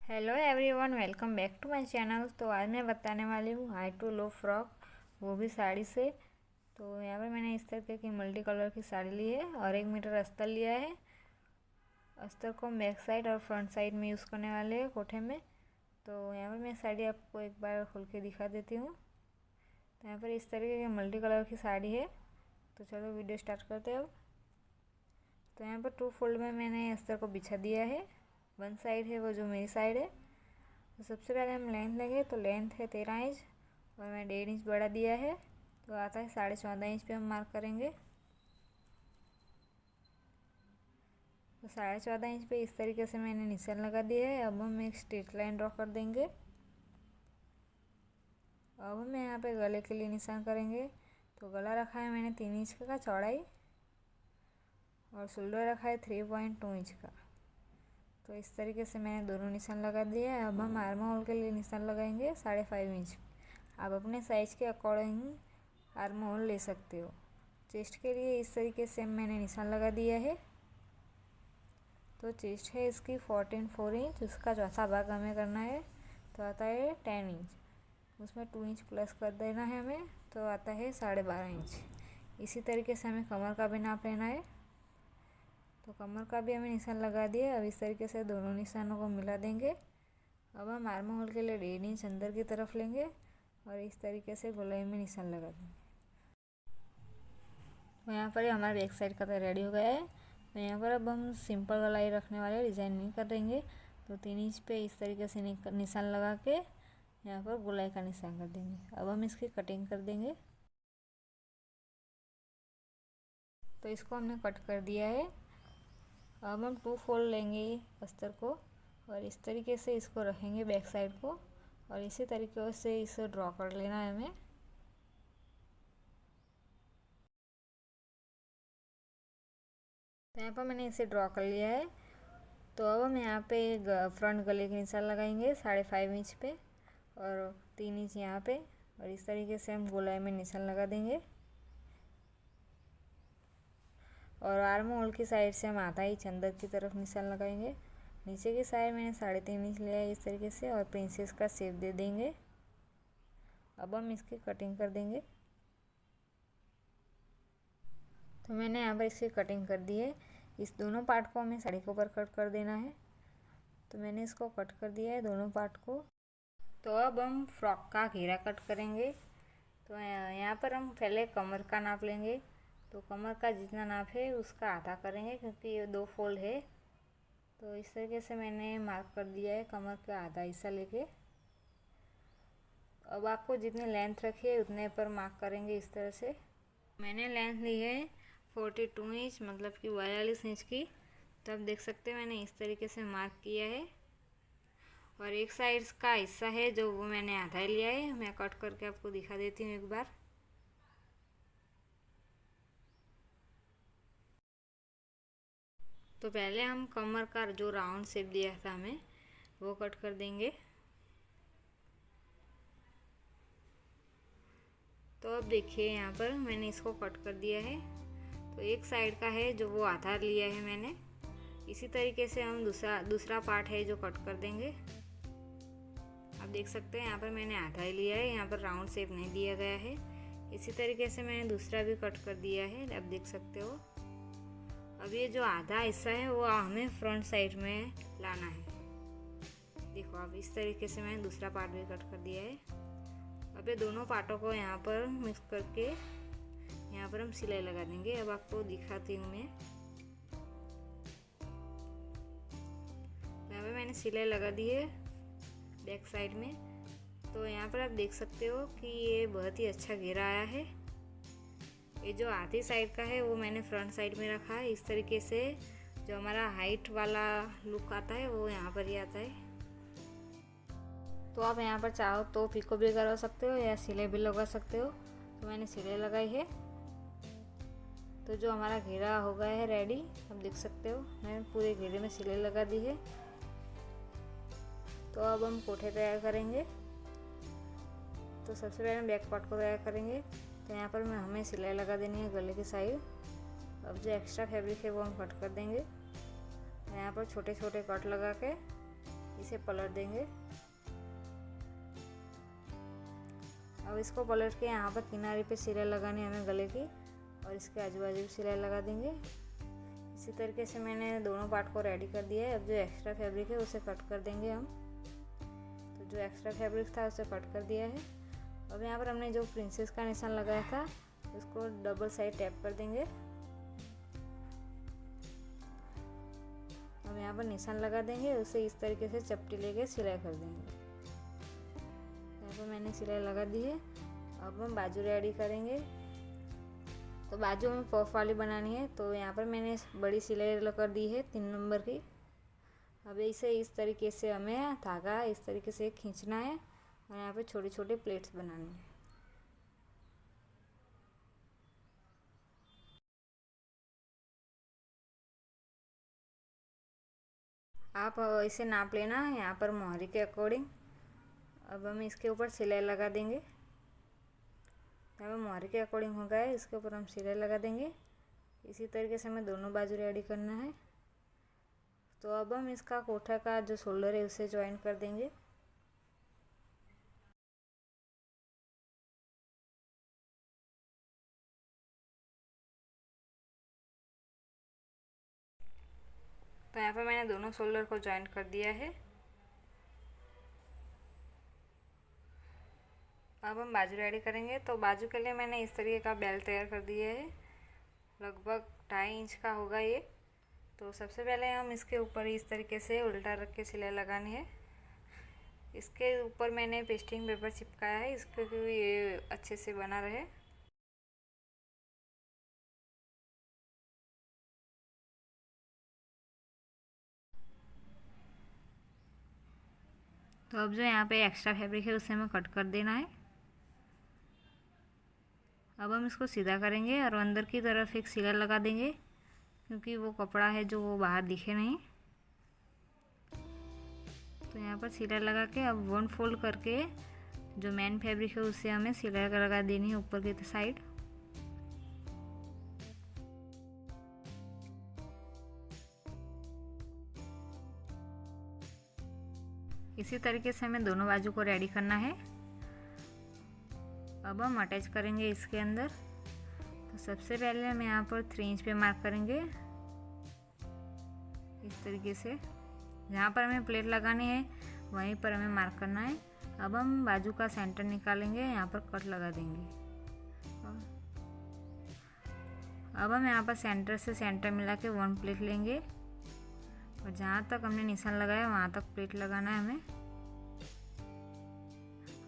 Hello everyone, welcome back to my channel. तो आज मैं बताने वाली हूँ हाई टू लो फ्रॉक, वो भी साड़ी से। तो यहाँ पर मैंने इस तरह की मल्टी कलर की साड़ी ली है और 1 मीटर अस्तर लिया है। अस्तर को हम बैक साइड और फ्रंट साइड में यूज़ करने वाले हैं कोठे में। तो यहाँ पर मैं साड़ी आपको एक बार खोल के दिखा देती हूँ। तो यहाँ पर इस तरीके की मल्टी कलर की साड़ी है। तो चलो वीडियो स्टार्ट करते हैं अब। तो यहाँ पर 2 फोल्ड में मैंने अस्तर को बिछा दिया है। वन साइड है वो जो मेरी साइड है। तो सबसे पहले हम लेंथ लेंगे। तो लेंथ है 13 इंच और मैं 1.5 इंच बढ़ा दिया है। तो आता है 14.5 इंच पे हम मार्क करेंगे। तो 14.5 इंच पे इस तरीके से मैंने निशान लगा दिया है। अब हम एक स्ट्रेट लाइन ड्रॉ कर देंगे। अब हम यहाँ पे गले के लिए निशान करेंगे। तो गला रखा है मैंने 3 इंच का चौड़ाई और शोल्डर रखा है 3.2 इंच का। तो इस तरीके से मैंने दोनों निशान लगा दिए हैं। अब हम आर्म होल के लिए निशान लगाएंगे 5.5 इंच। आप अपने साइज़ के अकॉर्डिंग आर्म होल ले सकते हो। चेस्ट के लिए इस तरीके से मैंने निशान लगा दिया है। तो चेस्ट है इसकी 14.4 इंच, उसका चौथा भाग हमें करना है। तो आता है 10 इंच, उसमें 2 इंच प्लस कर देना है हमें। तो आता है 12.5 इंच। इसी तरीके से हमें कमर का भी नाप लेना है। तो कमर का भी हमें निशान लगा दिए। अब इस तरीके से दोनों निशानों को मिला देंगे। अब हम आर्म होल के लिए 1.5 इंच अंदर की तरफ लेंगे और इस तरीके से गोलाई में निशान लगा देंगे। तो यहाँ पर हमारा बैक साइड का तो रेडी हो गया है। तो यहाँ पर अब हम सिंपल गोलाई रखने वाले डिज़ाइन नहीं कर देंगे। तो 3 इंच पे इस तरीके से निशान लगा के यहाँ पर गोलाई का निशान कर देंगे। अब हम इसकी कटिंग कर देंगे। तो इसको हमने कट कर दिया है। अब हम 2 फोल्ड लेंगे अस्तर को और इस तरीके से इसको रखेंगे बैक साइड को और इसी तरीके से इसे ड्रॉ कर लेना है हमें। तो यहाँ पर मैंने इसे ड्रॉ कर लिया है। तो अब हम यहाँ पे फ्रंट गले के निशान लगाएंगे 5.5 इंच पे और 3 इंच यहाँ पे और इस तरीके से हम गोलाई में निशान लगा देंगे। और आर्म होल की साइड से हम आधा इंच अंदर की तरफ निशान लगाएंगे। नीचे की साइड मैंने 3.5 इंच लिया है इस तरीके से और प्रिंसेस का शेप दे देंगे। अब हम इसकी कटिंग कर देंगे। तो मैंने यहाँ पर इसकी कटिंग कर दी है। इस दोनों पार्ट को हमें साड़ी के ऊपर कट कर देना है। तो मैंने इसको कट कर दिया है दोनों पार्ट को। तो अब हम फ्रॉक का घेरा कट करेंगे। तो यहाँ पर हम पहले कमर का नाप लेंगे। तो कमर का जितना नाप है उसका आधा करेंगे क्योंकि ये 2 फोल्ड है। तो इस तरीके से मैंने मार्क कर दिया है कमर का आधा हिस्सा लेके। अब आपको जितनी लेंथ रखी है उतने पर मार्क करेंगे इस तरह से। मैंने लेंथ ली है 42 इंच, मतलब कि 42 इंच की। तो आप देख सकते हैं मैंने इस तरीके से मार्क किया है। और एक साइड का हिस्सा है जो वो मैंने आधा लिया है। मैं कट करके आपको दिखा देती हूँ एक बार। तो पहले हम कमर का जो राउंड शेप दिया था हमें वो कट कर देंगे। तो अब देखिए यहाँ पर मैंने इसको कट कर दिया है। तो एक साइड का है जो वो आधा लिया है मैंने। इसी तरीके से हम दूसरा पार्ट है जो कट कर देंगे। आप देख सकते हैं यहाँ पर मैंने आधा ही लिया है, यहाँ पर राउंड शेप नहीं दिया गया है। इसी तरीके से मैंने दूसरा भी कट कर दिया है, आप देख सकते हो। अब ये जो आधा हिस्सा है वो हमें फ्रंट साइड में लाना है। देखो अब इस तरीके से मैंने दूसरा पार्ट भी कट कर दिया है। अब ये दोनों पार्टों को यहाँ पर मिक्स करके यहाँ पर हम सिलाई लगा देंगे। अब आपको दिखाती हूँ मैं। यहाँ पर मैंने सिलाई लगा दी है बैक साइड में। तो यहाँ पर आप देख सकते हो कि ये बहुत ही अच्छा घेरा आया है। ये जो आधी साइड का है वो मैंने फ्रंट साइड में रखा है। इस तरीके से जो हमारा हाइट वाला लुक आता है वो यहाँ पर ही आता है। तो आप यहाँ पर चाहो तो पिको भी करवा सकते हो या सिलाई भी लगा सकते हो। तो मैंने सिलाई लगाई है। तो जो हमारा घेरा हो गया है रेडी, आप देख सकते हो मैंने पूरे घेरे में सिलाई लगा दी है। तो अब हम कोठे तैयार करेंगे। तो सबसे पहले हम बैक पार्ट को तैयार करेंगे। तो यहाँ पर हमें सिलाई लगा देनी है गले की साइड। अब जो एक्स्ट्रा फैब्रिक है वो हम कट कर देंगे। यहाँ पर छोटे छोटे कट लगा के इसे पलट देंगे। अब इसको पलट के यहाँ पर किनारे पे सिलाई लगानी है हमें गले की, और इसके आजू बाजू सिलाई लगा देंगे। इसी तरीके से मैंने दोनों पार्ट को रेडी कर दिया है। अब जो एक्स्ट्रा फैब्रिक है उसे कट कर देंगे हम। तो जो एक्स्ट्रा फैब्रिक था उसे कट कर दिया है। अब यहाँ पर हमने जो प्रिंसेस का निशान लगाया था उसको डबल साइड टैप कर देंगे। अब यहाँ पर निशान लगा देंगे, उसे इस तरीके से चपटी लेके सिलाई कर देंगे। यहाँ पर मैंने सिलाई लगा दी है। अब हम बाजू रेडी करेंगे। तो बाजू में पफ वाली बनानी है, तो यहाँ पर मैंने बड़ी सिलाई कर दी है 3 नंबर की। अब इसे इस तरीके से हमें धागा इस तरीके से खींचना है और यहाँ पे छोटी छोटी प्लेट्स बनानी है। आप इसे नाप लेना है यहाँ पर मोहरी के अकॉर्डिंग। अब हम इसके ऊपर सिलाई लगा देंगे। यहाँ पर मोहरी के अकॉर्डिंग हो गया है, इसके ऊपर हम सिलाई लगा देंगे। इसी तरीके से हमें दोनों बाजू रेडी करना है। तो अब हम इसका कोठा का जो शोल्डर है उसे ज्वाइन कर देंगे। तो यहाँ पर मैंने दोनों शोल्डर को ज्वाइन कर दिया है। अब हम बाजू रेडी करेंगे। तो बाजू के लिए मैंने इस तरीके का बेल्ट तैयार कर दिया है, लगभग 2.5 इंच का होगा ये। तो सबसे पहले हम इसके ऊपर इस तरीके से उल्टा रख के सिलाई लगानी है। इसके ऊपर मैंने पेस्टिंग पेपर चिपकाया है, इसको क्योंकि ये अच्छे से बना रहे। तो अब जो यहाँ पे एक्स्ट्रा फैब्रिक है उसे हमें कट कर देना है। अब हम इसको सीधा करेंगे और अंदर की तरफ एक सिलाई लगा देंगे, क्योंकि वो कपड़ा है जो वो बाहर दिखे नहीं। तो यहाँ पर सिलाई लगा के अब 1 फोल्ड करके जो मेन फैब्रिक है उसे हमें सिलाई लगा देनी है ऊपर की साइड। इसी तरीके से हमें दोनों बाजू को रेडी करना है। अब हम अटैच करेंगे इसके अंदर। तो सबसे पहले हम यहाँ पर 3 इंच पे मार्क करेंगे इस तरीके से। जहाँ पर हमें प्लेट लगानी है वहीं पर हमें मार्क करना है। अब हम बाजू का सेंटर निकालेंगे, यहाँ पर कट लगा देंगे। अब हम यहाँ पर सेंटर से सेंटर मिला के 1 प्लेट लेंगे और जहाँ तक हमने निशान लगाया वहाँ तक प्लेट लगाना है हमें,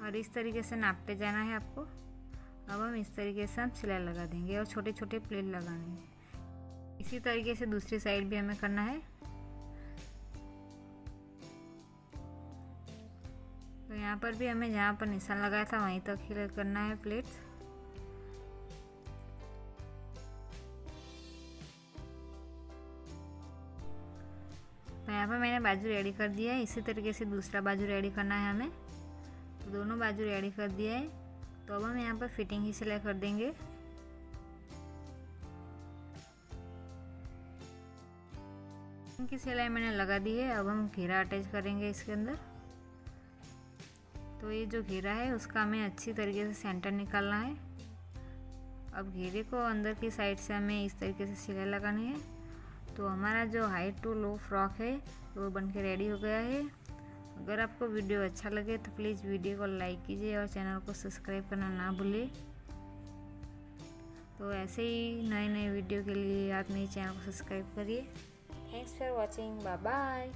और इस तरीके से नापते जाना है आपको। अब हम इस तरीके से हम सिलाई लगा देंगे और छोटे छोटे प्लेट लगाने हैं। इसी तरीके से दूसरी साइड भी हमें करना है। तो यहाँ पर भी हमें जहाँ पर निशान लगाया था वहीं तक ही करना है प्लेट्स। तो यहाँ पर मैंने बाजू रेडी कर दिया है। इसी तरीके से दूसरा बाजू रेडी करना है हमें। तो दोनों बाजू रेडी कर दिया है। तो अब हम यहाँ पर फिटिंग की सिलाई कर देंगे। फिटिंग की सिलाई मैंने लगा दी है। अब हम घेरा अटैच करेंगे इसके अंदर। तो ये जो घेरा है उसका हमें अच्छी तरीके से सेंटर निकालना है। अब घेरे को अंदर की साइड से हमें इस तरीके से सिलाई लगानी है। तो हमारा जो हाई टू लो फ्रॉक है वो बनके रेडी हो गया है। अगर आपको वीडियो अच्छा लगे तो प्लीज़ वीडियो को लाइक कीजिए और चैनल को सब्सक्राइब करना ना भूलिए। तो ऐसे ही नए नए वीडियो के लिए आप मेरे चैनल को सब्सक्राइब करिए। Thanks for watching, bye bye.